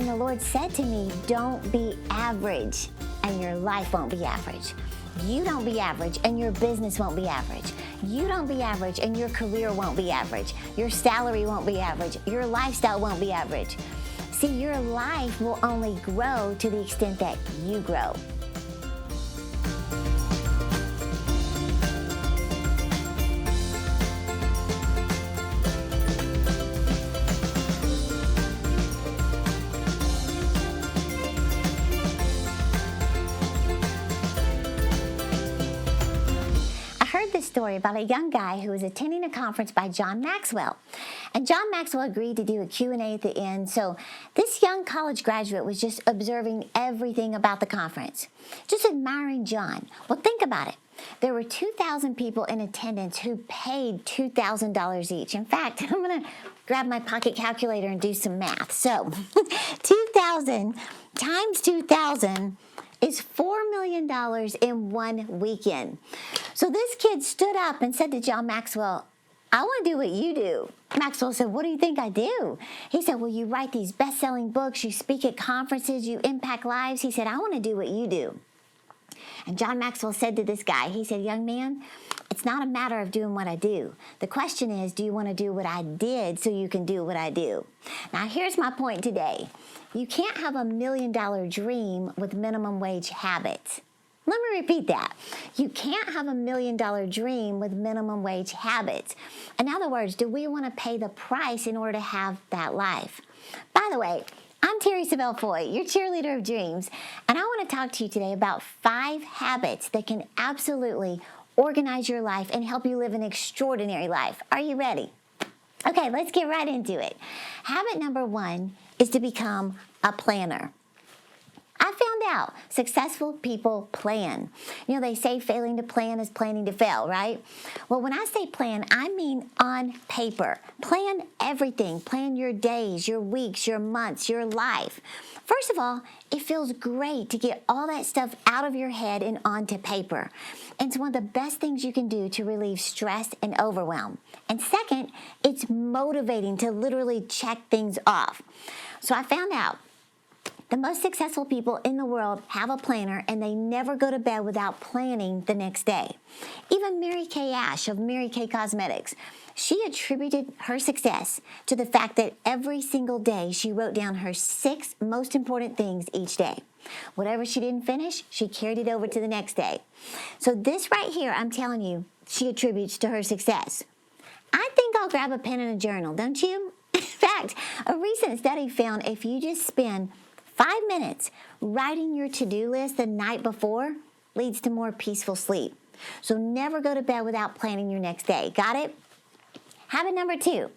the Lord said to me, don't be average, and your life won't be average. You don't be average, and your business won't be average. You don't be average, and your career won't be average. Your salary won't be average. Your lifestyle won't be average. See, your life will only grow to the extent that you grow. Story about a young guy who was attending a conference by John Maxwell. And John Maxwell agreed to do a Q&A at the end, so this young college graduate was just observing everything about the conference, just admiring John. Well, think about it. There were 2,000 people in attendance who paid $2,000 each. In fact, I'm going to grab my pocket calculator and do some math. So 2,000 times 2,000 is $4 million in 1 weekend. So this kid stood up and said to John Maxwell, I want to do what you do. Maxwell said, what do you think I do? He said, well, you write these best-selling books, you speak at conferences, you impact lives. He said, I want to do what you do. And John Maxwell said to this guy, he said, young man, it's not a matter of doing what I do. The question is, do you want to do what I did so you can do what I do? Now, here's my point today. You can't have $1 million dream with minimum wage habits. Let me repeat that. You can't have $1 million dream with minimum wage habits. In other words, do we want to pay the price in order to have that life? By the way, I'm Terri Savelle Foy, your cheerleader of dreams, and I want to talk to you today about 5 habits that can absolutely organize your life and help you live an extraordinary life. Are you ready? Okay, let's get right into it. Habit number 1 is to become a planner. I found out successful people plan. You know, they say failing to plan is planning to fail, right? Well, when I say plan, I mean on paper. Plan everything. Plan your days, your weeks, your months, your life. First of all, it feels great to get all that stuff out of your head and onto paper. It's one of the best things you can do to relieve stress and overwhelm. And second, it's motivating to literally check things off. So I found out the most successful people in the world have a planner, and they never go to bed without planning the next day. Even Mary Kay Ash of Mary Kay Cosmetics, she attributed her success to the fact that every single day she wrote down her 6 most important things each day. Whatever she didn't finish, she carried it over to the next day. So this right here, I'm telling you, she attributes to her success. I think I'll grab a pen and a journal, don't you? In fact, a recent study found if you just spend 5 minutes writing your to-do list the night before leads to more peaceful sleep. So never go to bed without planning your next day. Got it? Habit number 2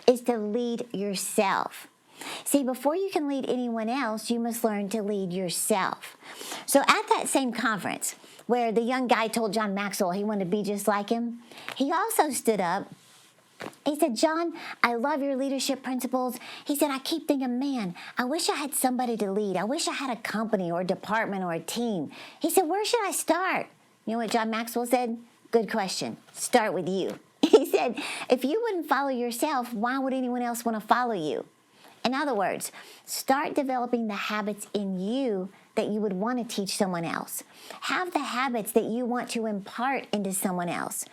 is to lead yourself. See, before you can lead anyone else, you must learn to lead yourself. So at that same conference where the young guy told John Maxwell he wanted to be just like him, he also stood up. He said, John, I love your leadership principles. He said, I keep thinking, man, I wish I had somebody to lead. I wish I had a company or a department or a team. He said, where should I start? You know what John Maxwell said? Good question. Start with you. He said, if you wouldn't follow yourself, why would anyone else want to follow you? In other words, start developing the habits in you that you would want to teach someone else. Have the habits that you want to impart into someone else.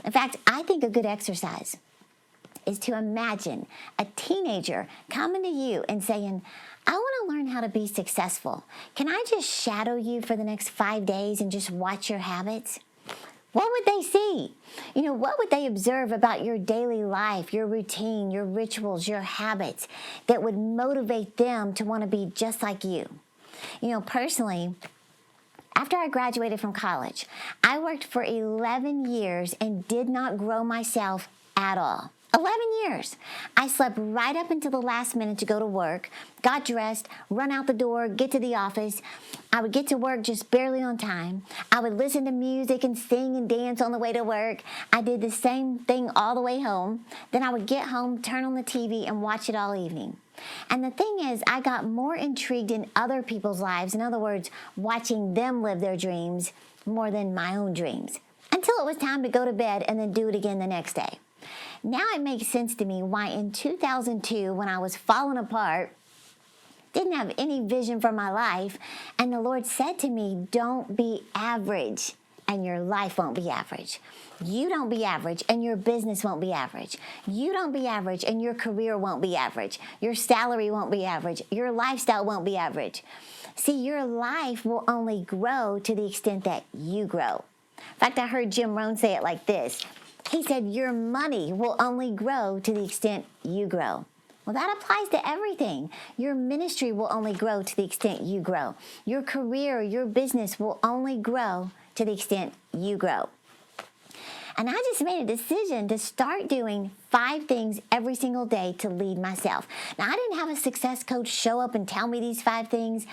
In fact, I think a good exercise is to imagine a teenager coming to you and saying, I want to learn how to be successful. Can I just shadow you for the next 5 days and just watch your habits? What would they see? You know, what would they observe about your daily life, your routine, your rituals, your habits that would motivate them to want to be just like you? You know, personally, after I graduated from college, I worked for 11 years and did not grow myself at all. 11 years. I slept right up until the last minute to go to work, got dressed, run out the door, get to the office. I would get to work just barely on time. I would listen to music and sing and dance on the way to work. I did the same thing all the way home. Then I would get home, turn on the TV, and watch it all evening. And the thing is, I got more intrigued in other people's lives, in other words, watching them live their dreams more than my own dreams, until it was time to go to bed and then do it again the next day. Now it makes sense to me why in 2002, when I was falling apart, didn't didn't have any vision for my life. And the Lord said to me, don't be average, and your life won't be average. You don't be average, and your business won't be average. You don't be average, and your career won't be average. Your salary won't be average. Your lifestyle won't be average. See, your life will only grow to the extent that you grow. In fact, I heard Jim Rohn say it like this. He said, your money will only grow to the extent you grow. Well, that applies to everything. Your ministry will only grow to the extent you grow. Your career, your business will only grow to the extent you grow. And I just made a decision to start doing 5 things every single day to lead myself. Now, I didn't have a success coach show up and tell me these 5 things.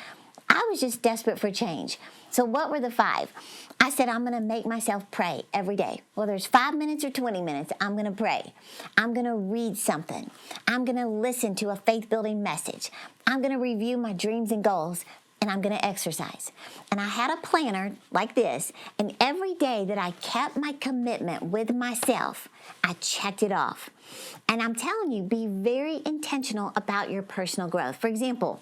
I was just desperate for change. So what were the 5? I said, I'm going to make myself pray every day. Whether it's 5 minutes or 20 minutes, I'm going to pray. I'm going to read something. I'm going to listen to a faith-building message. I'm going to review my dreams and goals. And I'm going to exercise. And I had a planner like this, and every day that I kept my commitment with myself, I checked it off. And I'm telling you, be very intentional about your personal growth. For example,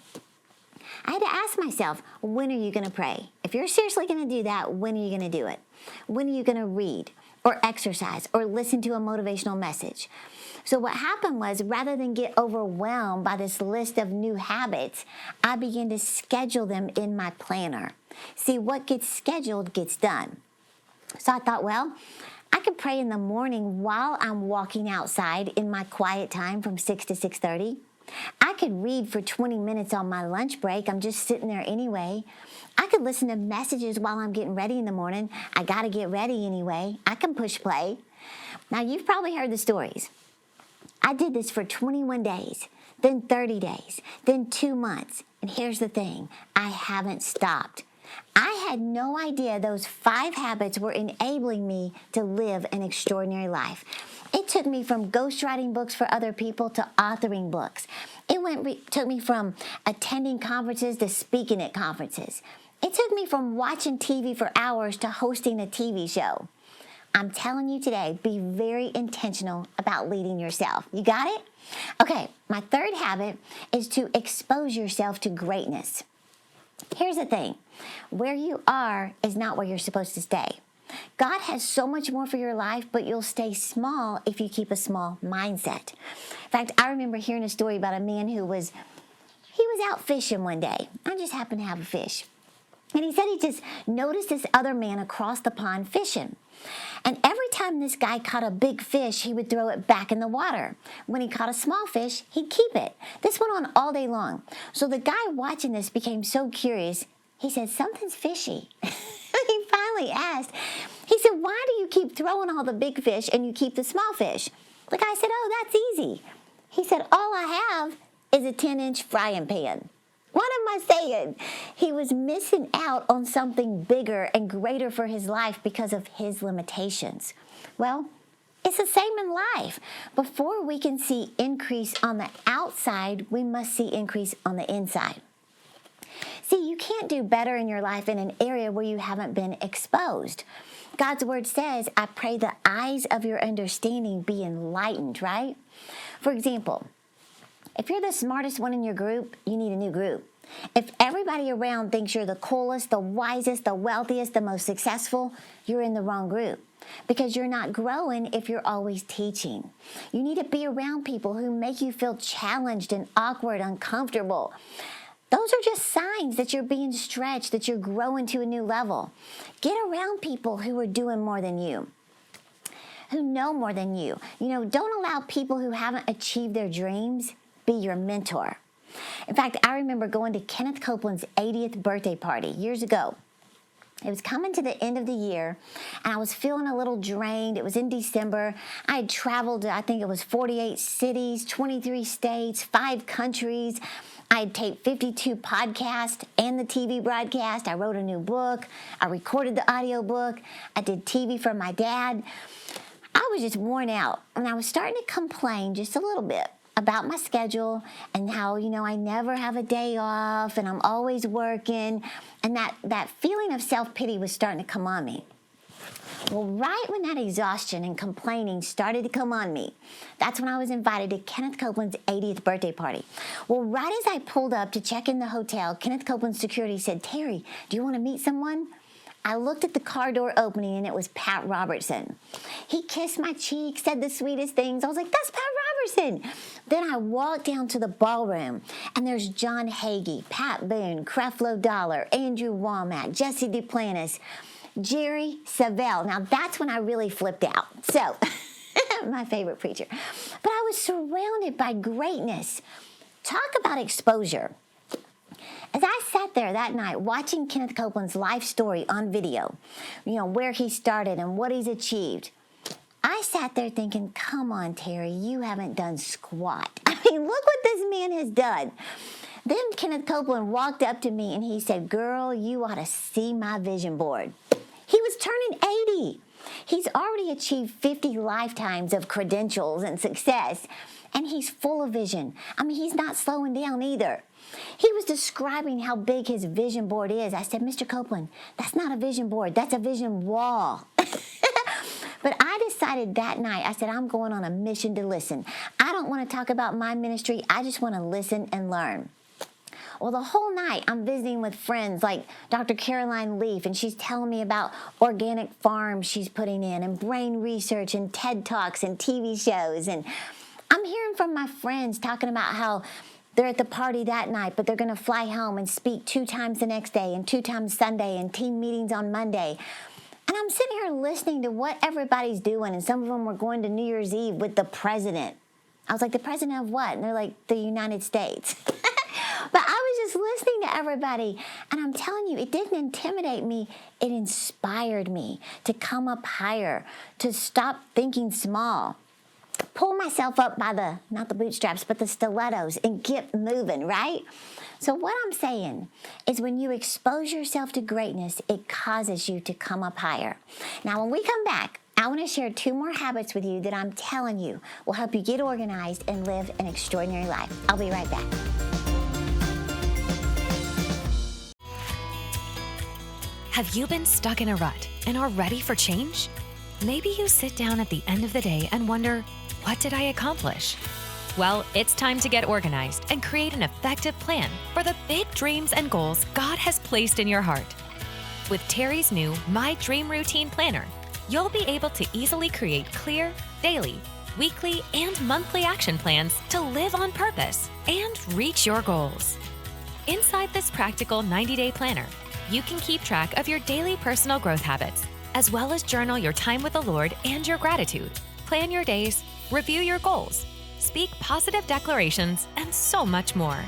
I had to ask myself, when are you going to pray? If you're seriously going to do that, when are you going to do it? When are you going to read or exercise or listen to a motivational message? So what happened was, rather than get overwhelmed by this list of new habits, I began to schedule them in my planner. See, what gets scheduled gets done. So I thought, well, I could pray in the morning while I'm walking outside in my quiet time from 6 to 6:30. I could read for 20 minutes on my lunch break. I'm just sitting there anyway. I could listen to messages while I'm getting ready in the morning. I got to get ready anyway. I can push play. Now, you've probably heard the stories. I did this for 21 days, then 30 days, then 2 months. And here's the thing, I haven't stopped. I had no idea those 5 habits were enabling me to live an extraordinary life. It took me from ghostwriting books for other people to authoring books. It took me from attending conferences to speaking at conferences. It took me from watching TV for hours to hosting a TV show. I'm telling you today, be very intentional about leading yourself. You got it? Okay, my 3rd habit is to expose yourself to greatness. Here's the thing. Where you are is not where you're supposed to stay. God has so much more for your life, but you'll stay small if you keep a small mindset. In fact, I remember hearing a story about a man he was out fishing one day. I just happened to have a fish. And he said he just noticed this other man across the pond fishing. And every time this guy caught a big fish, he would throw it back in the water. When he caught a small fish, he'd keep it. This went on all day long. So the guy watching this became so curious, he said, something's fishy. He finally asked, he said, why do you keep throwing all the big fish and you keep the small fish? The guy said, oh, that's easy. He said, all I have is a 10-inch frying pan. What am I saying? He was missing out on something bigger and greater for his life because of his limitations. Well, it's the same in life. Before we can see increase on the outside, we must see increase on the inside. See, you can't do better in your life in an area where you haven't been exposed. God's word says, I pray the eyes of your understanding be enlightened, right? For example, if you're the smartest one in your group, you need a new group. If everybody around thinks you're the coolest, the wisest, the wealthiest, the most successful, you're in the wrong group because you're not growing if you're always teaching. You need to be around people who make you feel challenged and awkward, uncomfortable. Those are just signs that you're being stretched, that you're growing to a new level. Get around people who are doing more than you, who know more than you. Don't allow people who haven't achieved their dreams be your mentor. In fact, I remember going to Kenneth Copeland's 80th birthday party years ago. It was coming to the end of the year, and I was feeling a little drained. It was in December. I had traveled to, I think it was 48 cities, 23 states, 5 countries. I had taped 52 podcasts and the TV broadcast. I wrote a new book. I recorded the audio book. I did TV for my dad. I was just worn out, and I was starting to complain just a little bit about my schedule and how, I never have a day off and I'm always working. And that feeling of self-pity was starting to come on me. Well, right when that exhaustion and complaining started to come on me, that's when I was invited to Kenneth Copeland's 80th birthday party. Well, right as I pulled up to check in the hotel, Kenneth Copeland's security said, "Terri, do you want to meet someone?" I looked at the car door opening, and it was Pat Robertson. He kissed my cheek, said the sweetest things. I was like, "That's Pat Robertson." Then I walked down to the ballroom, and there's John Hagee, Pat Boone, Creflo Dollar, Andrew Womack, Jesse Duplantis, Terri Savelle. Now, that's when I really flipped out. So, my favorite preacher. But I was surrounded by greatness. Talk about exposure. As I sat there that night watching Kenneth Copeland's life story on video, where he started and what he's achieved, I sat there thinking, come on, Terri, you haven't done squat. I mean, look what this man has done. Then Kenneth Copeland walked up to me and he said, "Girl, you ought to see my vision board." He was turning 80. He's already achieved 50 lifetimes of credentials and success, and he's full of vision. I mean, he's not slowing down either. He was describing how big his vision board is. I said, "Mr. Copeland, that's not a vision board. That's a vision wall." But I decided that night, I said, I'm going on a mission to listen. I don't want to talk about my ministry. I just want to listen and learn. Well, the whole night I'm visiting with friends like Dr. Caroline Leaf, and she's telling me about organic farms she's putting in and brain research and TED Talks and TV shows. And I'm hearing from my friends talking about how they're at the party that night, but they're going to fly home and speak 2 times the next day and 2 times Sunday and team meetings on Monday. And I'm sitting here listening to what everybody's doing, and some of them were going to New Year's Eve with the president. I was like, "The president of what?" And they're like, "The United States." But I was just listening to everybody, and I'm telling you, it didn't intimidate me. It inspired me to come up higher, to stop thinking small, pull myself up by not the bootstraps, but the stilettos, and get moving, right? So what I'm saying is when you expose yourself to greatness, it causes you to come up higher. Now, when we come back, I want to share 2 more habits with you that I'm telling you will help you get organized and live an extraordinary life. I'll be right back. Have you been stuck in a rut and are ready for change? Maybe you sit down at the end of the day and wonder, what did I accomplish? Well, it's time to get organized and create an effective plan for the big dreams and goals God has placed in your heart. With Terri's new My Dream Routine Planner, you'll be able to easily create clear, daily, weekly, and monthly action plans to live on purpose and reach your goals. Inside this practical 90-day planner, you can keep track of your daily personal growth habits, as well as journal your time with the Lord and your gratitude, plan your days, review your goals, speak positive declarations, and so much more.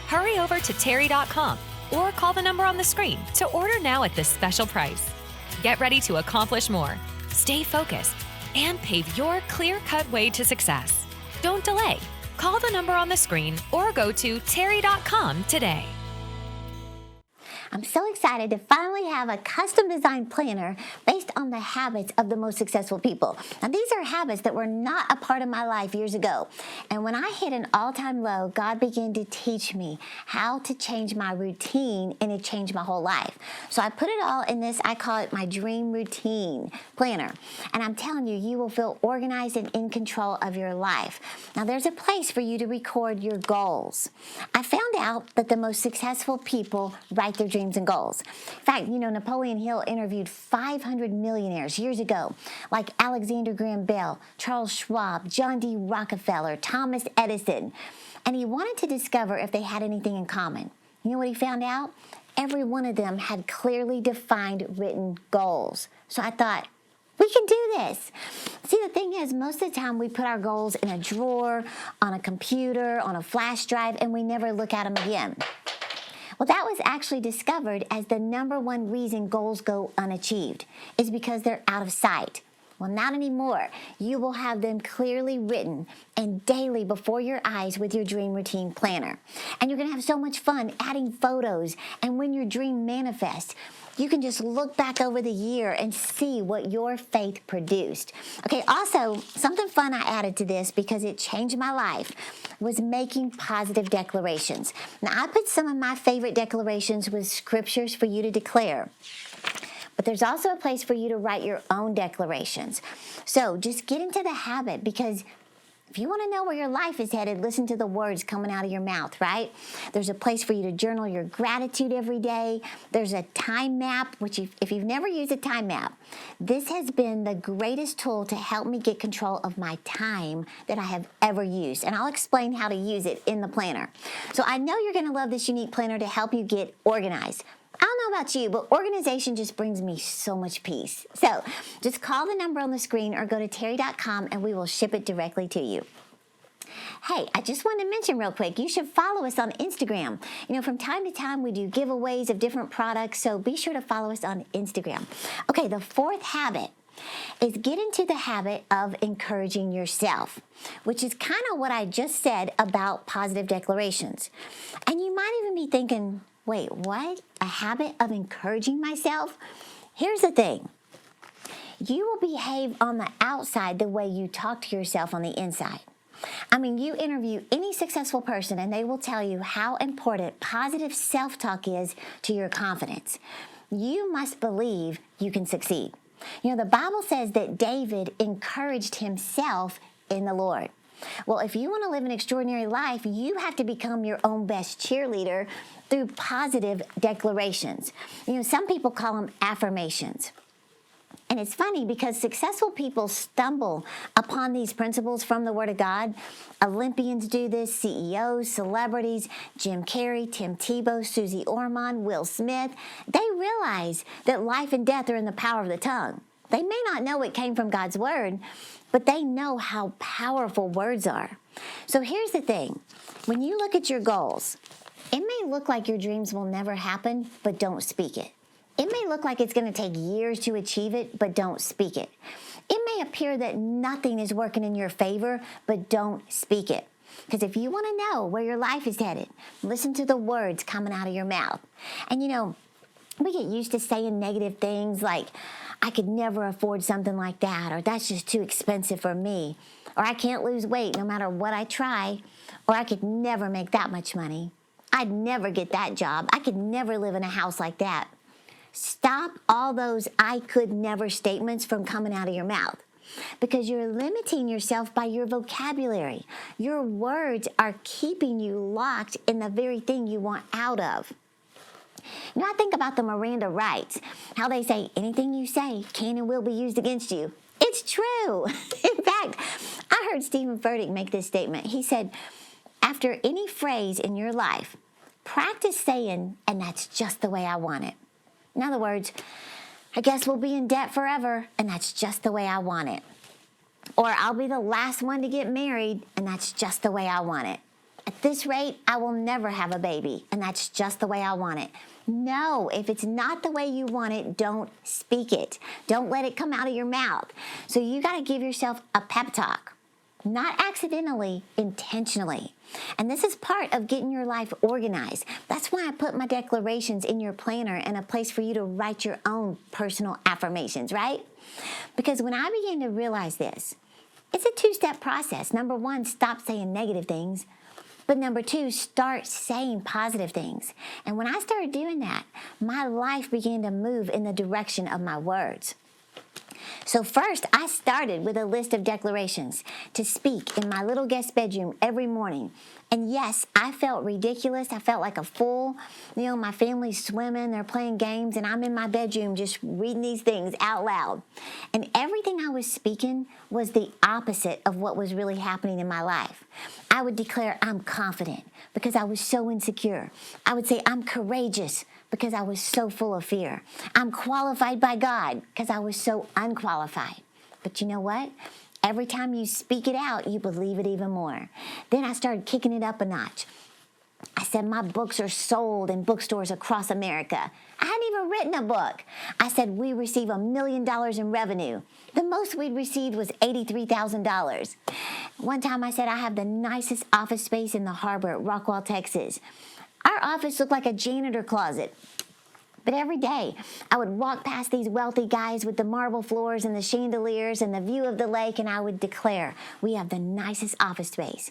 Hurry over to Terri.com or call the number on the screen to order now at this special price. Get ready to accomplish more, stay focused, and pave your clear-cut way to success. Don't delay. Call the number on the screen or go to Terri.com today. I'm so excited to finally have a custom designed planner based on the habits of the most successful people. Now, these are habits that were not a part of my life years ago. And when I hit an all-time low, God began to teach me how to change my routine, and it changed my whole life. So I put it all in this, I call it my Dream Routine Planner. And I'm telling you, you will feel organized and in control of your life. Now, there's a place for you to record your goals. I found out that the most successful people write their dreams and goals. In fact, Napoleon Hill interviewed 500 millionaires years ago, like Alexander Graham Bell, Charles Schwab, John D. Rockefeller, Thomas Edison, and he wanted to discover if they had anything in common. You know what he found out? Every one of them had clearly defined written goals. So I thought, we can do this. See, the thing is, most of the time we put our goals in a drawer, on a computer, on a flash drive, and we never look at them again. Well, that was actually discovered as the #1 reason goals go unachieved is because they're out of sight. Well, not anymore. You will have them clearly written and daily before your eyes with your Dream Routine Planner. And you're going to have so much fun adding photos. And when your dream manifests, you can just look back over the year and see what your faith produced. Okay, also, something fun I added to this because it changed my life was making positive declarations. Now, I put some of my favorite declarations with scriptures for you to declare. But there's also a place for you to write your own declarations. So just get into the habit, because if you want to know where your life is headed, listen to the words coming out of your mouth, right? There's a place for you to journal your gratitude every day. There's a time map, which if you've never used a time map, this has been the greatest tool to help me get control of my time that I have ever used. And I'll explain how to use it in the planner. So I know you're going to love this unique planner to help you get organized. I don't know about you, but organization just brings me so much peace. So just call the number on the screen or go to terri.com and we will ship it directly to you. Hey, I just wanted to mention real quick, you should follow us on Instagram. You know, from time to time we do giveaways of different products, so be sure to follow us on Instagram. Okay, the fourth habit is get into the habit of encouraging yourself, which is kind of what I just said about positive declarations. And you might even be thinking, wait, what? A habit of encouraging myself? Here's the thing. You will behave on the outside the way you talk to yourself on the inside. I mean, you interview any successful person and they will tell you how important positive self-talk is to your confidence. You must believe you can succeed. You know, the Bible says that David encouraged himself in the Lord. Well, if you want to live an extraordinary life, you have to become your own best cheerleader through positive declarations. You know, some people call them affirmations. And it's funny because successful people stumble upon these principles from the Word of God. Olympians do this, CEOs, celebrities, Jim Carrey, Tim Tebow, Susie Orman, Will Smith. They realize that life and death are in the power of the tongue. They may not know it came from God's Word, but they know how powerful words are. So here's the thing. When you look at your goals, it may look like your dreams will never happen, but don't speak it. It may look like it's going to take years to achieve it, but don't speak it. It may appear that nothing is working in your favor, but don't speak it. Because if you want to know where your life is headed, listen to the words coming out of your mouth. And you know, we get used to saying negative things like, I could never afford something like that, or that's just too expensive for me, or I can't lose weight no matter what I try, or I could never make that much money. I'd never get that job. I could never live in a house like that. Stop all those I could never statements from coming out of your mouth, because you're limiting yourself by your vocabulary. Your words are keeping you locked in the very thing you want out of. You know, I think about the Miranda rights, how they say anything you say can and will be used against you. It's true. In fact, I heard Stephen Furtick make this statement. He said, after any phrase in your life, practice saying, and that's just the way I want it. In other words, I guess we'll be in debt forever, and that's just the way I want it. Or I'll be the last one to get married, and that's just the way I want it. At this rate, I will never have a baby, and that's just the way I want it. No, if it's not the way you want it, don't speak it. Don't let it come out of your mouth. So you got to give yourself a pep talk. Not accidentally, intentionally. And this is part of getting your life organized. That's why I put my declarations in your planner and a place for you to write your own personal affirmations, right? Because when I began to realize this, it's a two-step process. Number one, stop saying negative things. But number two, start saying positive things. And when I started doing that, my life began to move in the direction of my words. So first, I started with a list of declarations to speak in my little guest bedroom every morning. And yes, I felt ridiculous. I felt like a fool. You know, my family's swimming, they're playing games, and I'm in my bedroom just reading these things out loud. And everything I was speaking was the opposite of what was really happening in my life. I would declare I'm confident because I was so insecure. I would say I'm courageous because I was so full of fear. I'm qualified by God because I was so unqualified. But you know what? Every time you speak it out, you believe it even more. Then I started kicking it up a notch. I said my books are sold in bookstores across America. I hadn't even written a book. I said we receive $1 million in revenue. The most we'd received was $83,000. One time I said I have the nicest office space in the harbor at Rockwall, Texas. Our office looked like a janitor closet. But every day, I would walk past these wealthy guys with the marble floors and the chandeliers and the view of the lake, and I would declare, we have the nicest office space.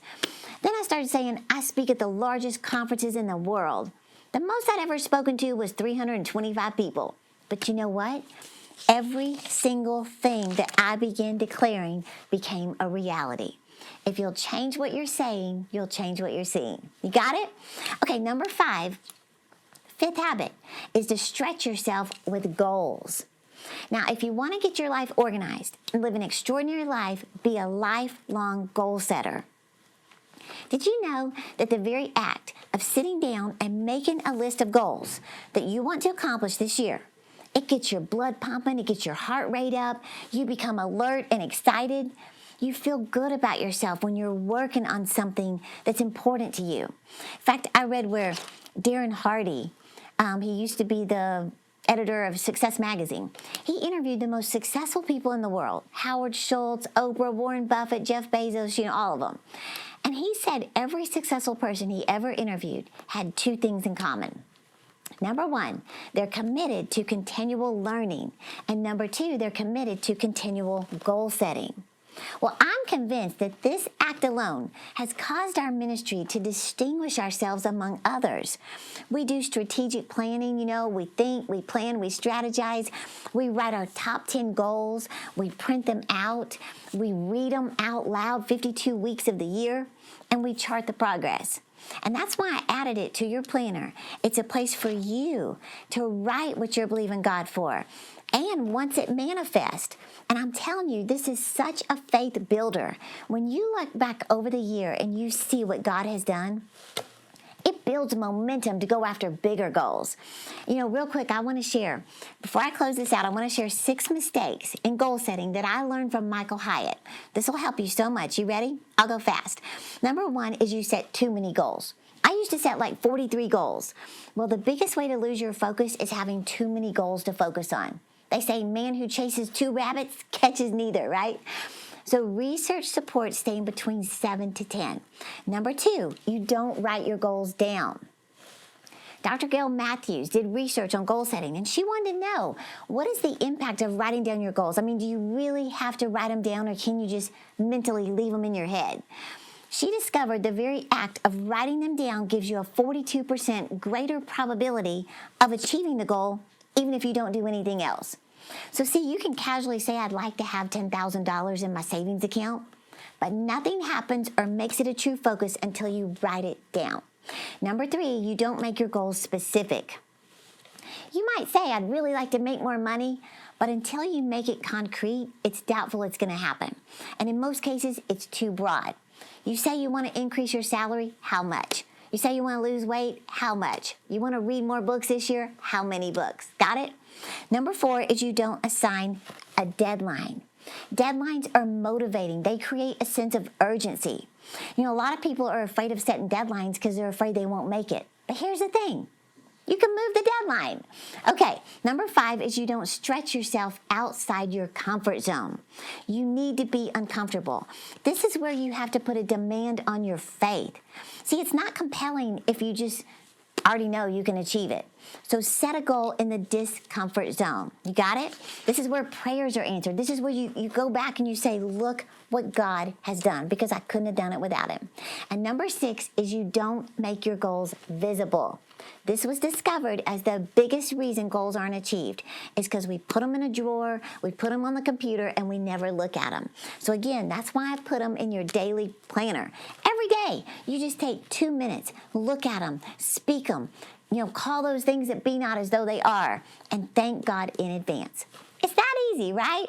Then I started saying, I speak at the largest conferences in the world. The most I'd ever spoken to was 325 people. But you know what? Every single thing that I began declaring became a reality. If you'll change what you're saying, you'll change what you're seeing. You got it? Okay, number 5, fifth habit is to stretch yourself with goals. Now, if you want to get your life organized and live an extraordinary life, be a lifelong goal setter. Did you know that the very act of sitting down and making a list of goals that you want to accomplish this year, it gets your blood pumping, it gets your heart rate up, you become alert and excited. You feel good about yourself when you're working on something that's important to you. In fact, I read where Darren Hardy, he used to be the editor of Success Magazine. He interviewed the most successful people in the world, Howard Schultz, Oprah, Warren Buffett, Jeff Bezos, all of them. And he said every successful person he ever interviewed had 2 things in common. Number 1, they're committed to continual learning. And number 2, they're committed to continual goal setting. Well, I'm convinced that this act alone has caused our ministry to distinguish ourselves among others. We do strategic planning, we think, we plan, we strategize. We write our top 10 goals. We print them out. We read them out loud 52 weeks of the year, and we chart the progress. And that's why I added it to your planner. It's a place for you to write what you're believing God for. And once it manifests, and I'm telling you, this is such a faith builder. When you look back over the year and you see what God has done, it builds momentum to go after bigger goals. Real quick, I want to share, before I close this out, I want to share 6 mistakes in goal setting that I learned from Michael Hyatt. This will help you so much. You ready? I'll go fast. Number 1 is you set too many goals. I used to set like 43 goals. Well, the biggest way to lose your focus is having too many goals to focus on. They say man who chases 2 rabbits catches neither, right? So research supports staying between 7 to 10. Number 2, you don't write your goals down. Dr. Gail Matthews did research on goal setting, and she wanted to know, what is the impact of writing down your goals? Do you really have to write them down, or can you just mentally leave them in your head? She discovered the very act of writing them down gives you a 42% greater probability of achieving the goal, even if you don't do anything else. So see, you can casually say, I'd like to have $10,000 in my savings account, but nothing happens or makes it a true focus until you write it down. Number 3, you don't make your goals specific. You might say, I'd really like to make more money, but until you make it concrete, it's doubtful it's going to happen. And in most cases, it's too broad. You say you want to increase your salary, how much? You say you want to lose weight, how much? You want to read more books this year, how many books? Got it? Number 4 is you don't assign a deadline. Deadlines are motivating. They create a sense of urgency. A lot of people are afraid of setting deadlines because they're afraid they won't make it. But here's the thing. You can move the deadline. Okay, number 5 is you don't stretch yourself outside your comfort zone. You need to be uncomfortable. This is where you have to put a demand on your faith. See, it's not compelling if you just already know you can achieve it. So set a goal in the discomfort zone. You got it? This is where prayers are answered. This is where you go back and you say, look what God has done, because I couldn't have done it without him. And number 6 is you don't make your goals visible. This was discovered as the biggest reason goals aren't achieved is because we put them in a drawer, we put them on the computer, and we never look at them. So again, that's why I put them in your daily planner. Every day, you just take 2 minutes, look at them, speak them, call those things that be not as though they are, and thank God in advance. It's that easy, right?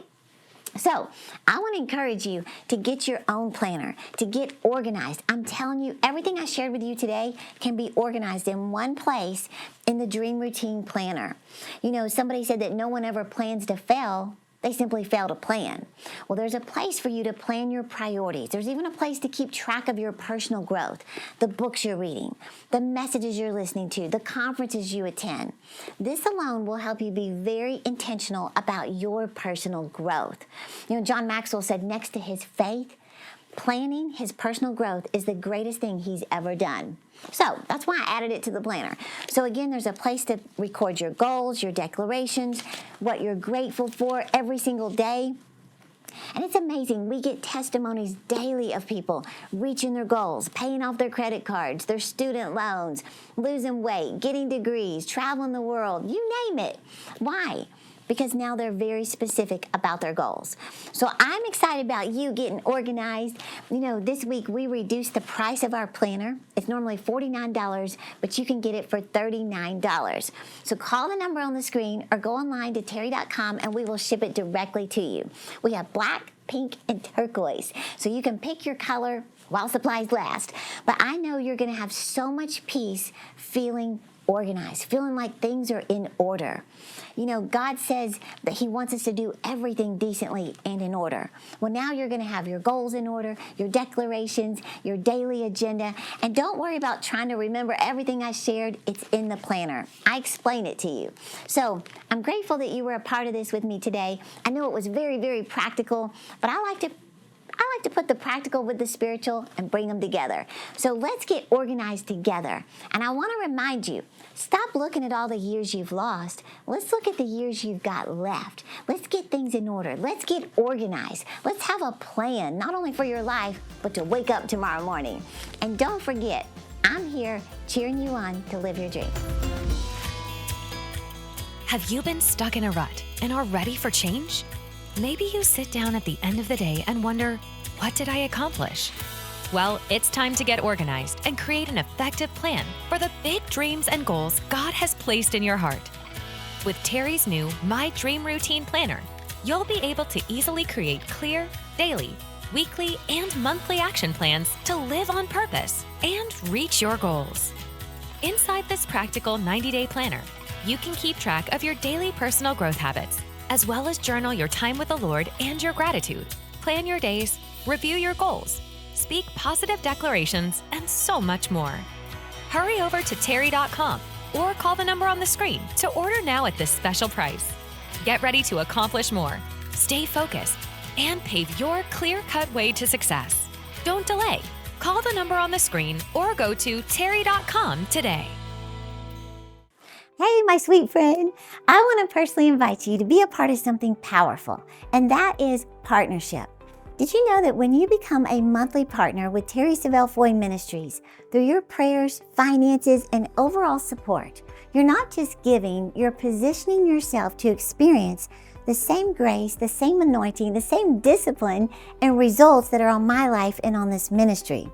So I want to encourage you to get your own planner, to get organized. I'm telling you, everything I shared with you today can be organized in one place in the Dream Routine Planner. Somebody said that no one ever plans to fail. They simply fail to plan. Well, there's a place for you to plan your priorities. There's even a place to keep track of your personal growth, the books you're reading, the messages you're listening to, the conferences you attend. This alone will help you be very intentional about your personal growth. John Maxwell said next to his faith, planning his personal growth is the greatest thing he's ever done. So that's why I added it to the planner. So again, there's a place to record your goals, your declarations, what you're grateful for every single day. And it's amazing. We get testimonies daily of people reaching their goals, paying off their credit cards, their student loans, losing weight, getting degrees, traveling the world, you name it. Why? Because now they're very specific about their goals. So I'm excited about you getting organized. You know, this week we reduced the price of our planner. It's normally $49, but you can get it for $39. So call the number on the screen or go online to terri.com and we will ship it directly to you. We have black, pink, and turquoise. So you can pick your color while supplies last. But I know you're going to have so much peace feeling organized, feeling like things are in order. You know, God says that He wants us to do everything decently and in order. Well, now you're going to have your goals in order, your declarations, your daily agenda, and don't worry about trying to remember everything I shared. It's in the planner. I explain it to you. So I'm grateful that you were a part of this with me today. I know it was very, very practical, but I like to put the practical with the spiritual and bring them together. So let's get organized together. And I want to remind you, stop looking at all the years you've lost. Let's look at the years you've got left. Let's get things in order. Let's get organized. Let's have a plan, not only for your life, but to wake up tomorrow morning. And don't forget, I'm here cheering you on to live your dream. Have you been stuck in a rut and are ready for change? Maybe you sit down at the end of the day and wonder, what did I accomplish? Well, it's time to get organized and create an effective plan for the big dreams and goals God has placed in your heart. With Terri's new My Dream Routine Planner, you'll be able to easily create clear, daily, weekly, and monthly action plans to live on purpose and reach your goals. Inside this practical 90-day planner, you can keep track of your daily personal growth habits, as well as journal your time with the Lord and your gratitude, plan your days, review your goals, speak positive declarations, and so much more. Hurry over to terri.com or call the number on the screen to order now at this special price. Get ready to accomplish more, stay focused, and pave your clear-cut way to success. Don't delay. Call the number on the screen or go to terri.com today. Hey, my sweet friend. I want to personally invite you to be a part of something powerful, and that is partnership. Did you know that when you become a monthly partner with Terri Savelle Foy Ministries, through your prayers, finances, and overall support, you're not just giving, you're positioning yourself to experience the same grace, the same anointing, the same discipline and results that are on my life and on this ministry.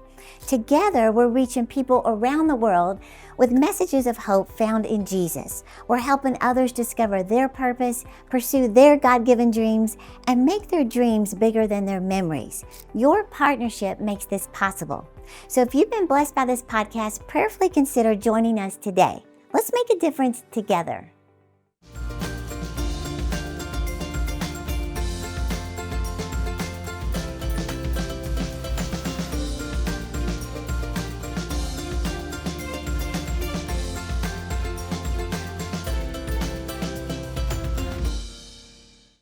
Together, we're reaching people around the world with messages of hope found in Jesus. We're helping others discover their purpose, pursue their God-given dreams, and make their dreams bigger than their memories. Your partnership makes this possible. So if you've been blessed by this podcast, prayerfully consider joining us today. Let's make a difference together.